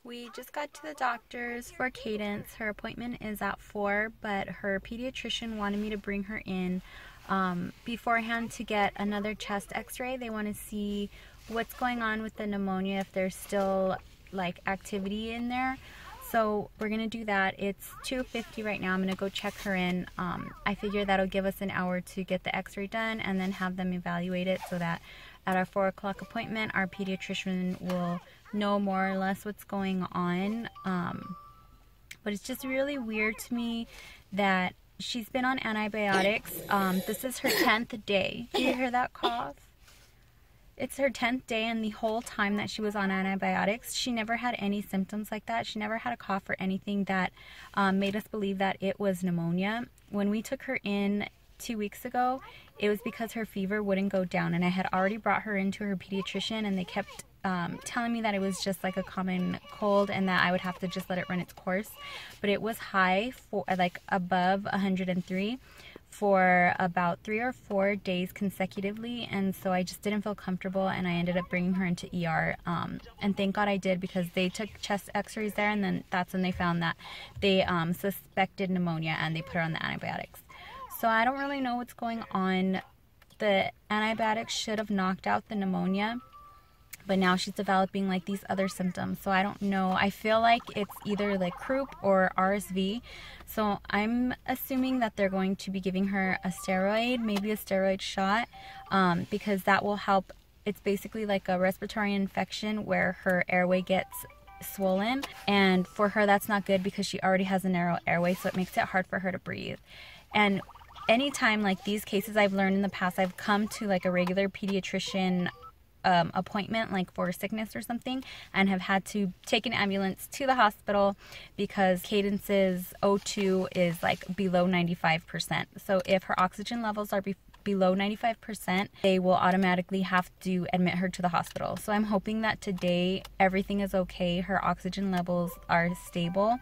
We just got to the doctor's for Kaidynce. Her appointment is at 4, but her pediatrician wanted me to bring her in beforehand to get another chest x-ray. They want to see what's going on with the pneumonia, if there's still like activity in there. So we're going to do that. It's 2:50 right now. I'm going to go check her in. I figure that'll give us an hour to get the x-ray done and then have them evaluate it so that at our 4 o'clock appointment, our pediatrician will know more or less what's going on. But it's just really weird to me that she's been on antibiotics. This is her 10th day. Do you hear that cough? It's her 10th day, and the whole time that she was on antibiotics, she never had any symptoms like that. She never had a cough or anything that made us believe that it was pneumonia. When we took her in 2 weeks ago, it was because her fever wouldn't go down, and I had already brought her into her pediatrician, and they kept telling me that it was just like a common cold and that I would have to just let it run its course. But it was high, for like above 103 for about 3 or 4 days consecutively, and so I just didn't feel comfortable, and I ended up bringing her into ER, and thank God I did, because they took chest x-rays there, and then that's when they found that they suspected pneumonia, and they put her on the antibiotics. So I don't really know what's going on. The antibiotics should have knocked out the pneumonia, but now she's developing like these other symptoms. So I don't know. I feel like it's either like croup or RSV. So I'm assuming that they're going to be giving her a steroid, maybe a steroid shot, because that will help. It's basically like a respiratory infection where her airway gets swollen. And for her, that's not good because she already has a narrow airway. So it makes it hard for her to breathe. And anytime like these cases, I've learned in the past, I've come to like a regular pediatrician appointment, like for sickness or something, and have had to take an ambulance to the hospital because Kaidynce's O2 is like below 95%. So if her oxygen levels are below 95%, they will automatically have to admit her to the hospital. So I'm hoping that today everything is okay, her oxygen levels are stable,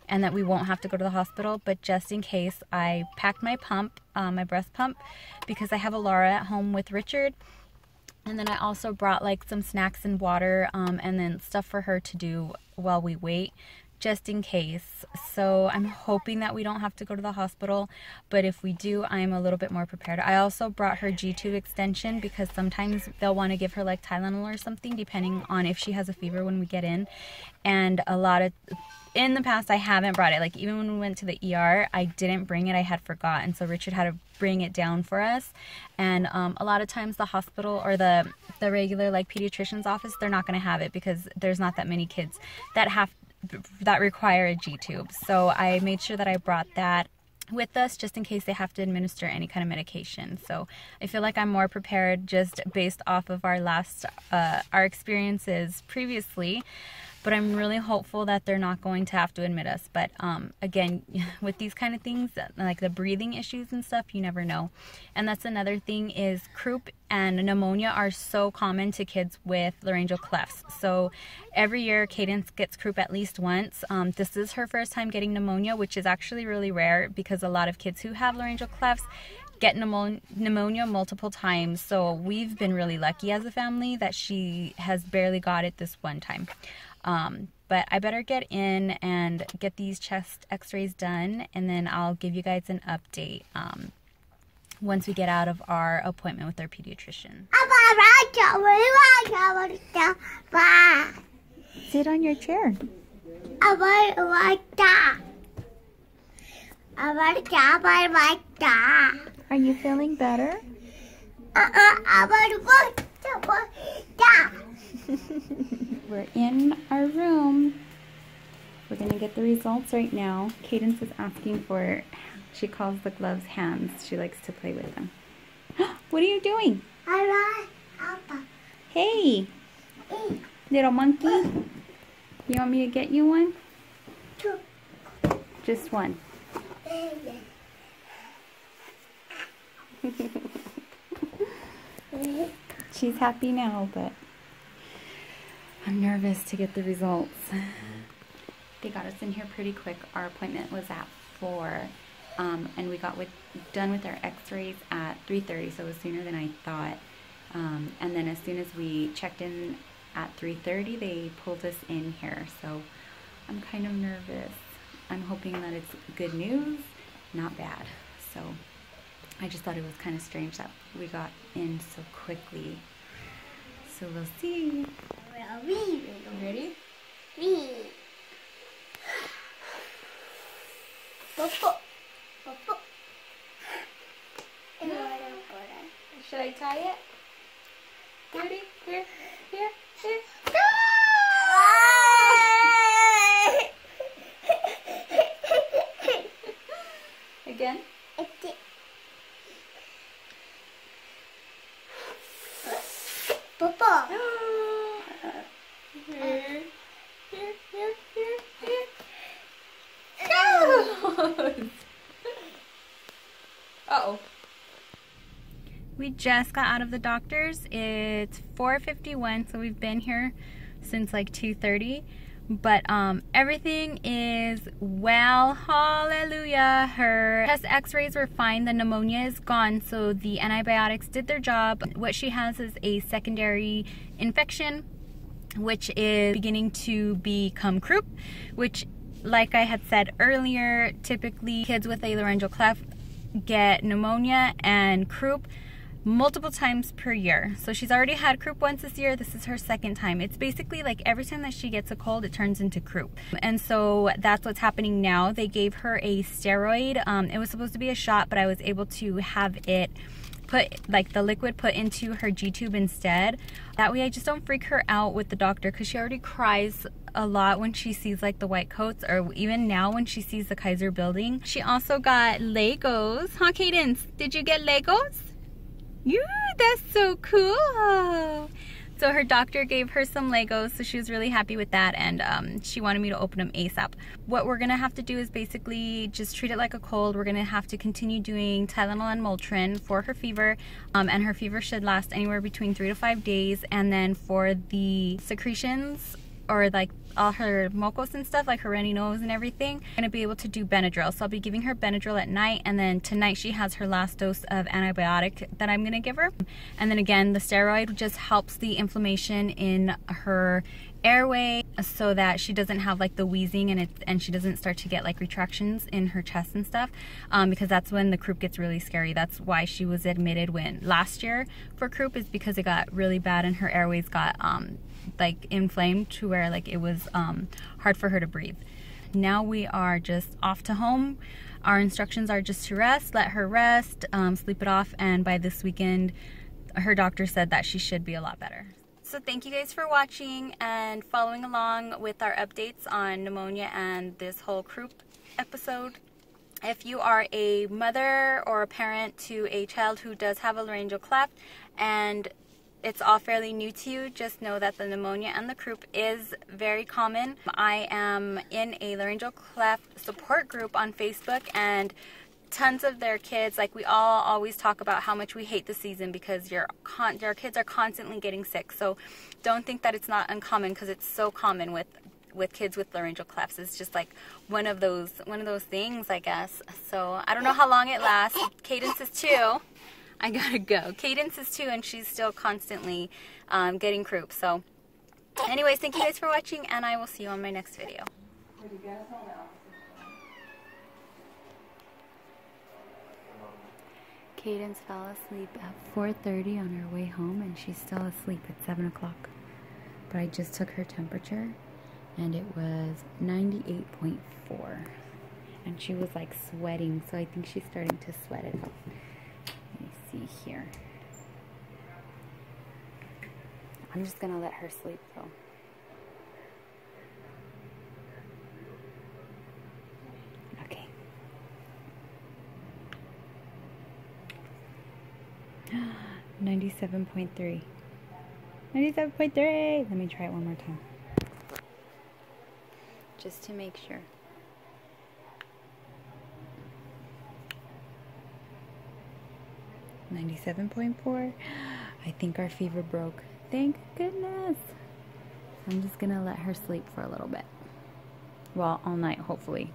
and that we won't have to go to the hospital. But just in case, I packed my pump, my breast pump, because I have a Lara at home with Richard. And then I also brought like some snacks and water, and then stuff for her to do while we wait, just in case. So I'm hoping that we don't have to go to the hospital, but if we do, I'm a little bit more prepared. I also brought her G-tube extension because sometimes they'll want to give her like Tylenol or something, depending on if she has a fever when we get in. And in the past, I haven't brought it. Like even when we went to the ER, I didn't bring it. I had forgotten. So Richard had to bring it down for us. And a lot of times the hospital or the regular like pediatrician's office, they're not going to have it because there's not that many kids that require a G-tube. So I made sure that I brought that with us just in case they have to administer any kind of medication. So I feel like I'm more prepared just based off of our experiences previously. But I'm really hopeful that they're not going to have to admit us. But again, with these kind of things, like the breathing issues and stuff, you never know. And that's another thing, is croup and pneumonia are so common to kids with laryngeal clefts. So every year, Kaidynce gets croup at least once. This is her first time getting pneumonia, which is actually really rare because a lot of kids who have laryngeal clefts get pneumonia multiple times. So we've been really lucky as a family that she has barely got it this one time. But I better get in and get these chest x-rays done, and then I'll give you guys an update once we get out of our appointment with our pediatrician. Sit on your chair. Are you feeling better? We're in our room. We're going to get the results right now. Kaidynce is asking for, she calls the gloves hands. She likes to play with them. What are you doing? Hey, little monkey. You want me to get you one? Just one. She's happy now, but I'm nervous to get the results. They got us in here pretty quick. Our appointment was at 4, and we got done with our x-rays at 3:30, so it was sooner than I thought. And then as soon as we checked in at 3:30 they pulled us in here, so I'm kind of nervous. I'm hoping that it's good news, not bad. So I just thought it was kind of strange that we got in so quickly. So we'll see. You ready? Should I tie it? Ready? Here. Again? Papa. Here. Uh-oh. We just got out of the doctor's. It's 4:51, so we've been here since like 2:30. But everything is well, hallelujah. Her chest x-rays were fine. The pneumonia is gone, so the antibiotics did their job. What she has is a secondary infection, which is beginning to become croup, which, like I had said earlier, typically kids with a laryngeal cleft get pneumonia and croup multiple times per year. So she's already had croup once this year. This is her second time. It's basically like every time that she gets a cold, it turns into croup. And so that's what's happening now. They gave her a steroid. It was supposed to be a shot, but I was able to have it put, like the liquid put into her G-tube instead. That way I just don't freak her out with the doctor, because she already cries a lot when she sees like the white coats, or even now when she sees the Kaiser building. She also got Legos. Huh, Kaidynce? Did you get Legos? Yeah, that's so cool. So her doctor gave her some Legos, so she was really happy with that, and she wanted me to open them ASAP. What we're gonna have to do is basically just treat it like a cold. We're gonna have to continue doing Tylenol and Motrin for her fever, and her fever should last anywhere between 3 to 5 days. And then for the secretions, or like all her mocos and stuff, like her runny nose and everything, I'm gonna be able to do Benadryl. So I'll be giving her Benadryl at night, and then tonight she has her last dose of antibiotic that I'm gonna give her. And then again, the steroid just helps the inflammation in her airway so that she doesn't have like the wheezing, and she doesn't start to get like retractions in her chest and stuff, because that's when the croup gets really scary. That's why she was admitted last year for croup, is because it got really bad and her airways got like inflamed to where like it was hard for her to breathe. Now we are just off to home. Our instructions are just to rest, let her rest, sleep it off, and by this weekend her doctor said that she should be a lot better. So thank you guys for watching and following along with our updates on pneumonia and this whole croup episode. If you are a mother or a parent to a child who does have a laryngeal cleft and it's all fairly new to you, just know that the pneumonia and the croup is very common. I am in a laryngeal cleft support group on Facebook, and tons of their kids, like we all always talk about how much we hate the season because your kids are constantly getting sick. So don't think that it's not uncommon, because it's so common with kids with laryngeal clefts. It's just like one of those things, I guess. So I don't know how long it lasts. Kaidynce is 2. I gotta go. Kaidynce is 2, and she's still constantly getting croup. So anyways, thank you guys for watching, and I will see you on my next video. Kaidynce fell asleep at 4:30 on her way home, and she's still asleep at 7 o'clock. But I just took her temperature, and it was 98.4. And she was like sweating, so I think she's starting to sweat it out. Let me see here. I'm just gonna let her sleep though. Okay. 97.3. 97.3. Let me try it one more time, just to make sure. 97.4. I think our fever broke. Thank goodness. I'm just gonna let her sleep for a little bit. Well, all night, hopefully.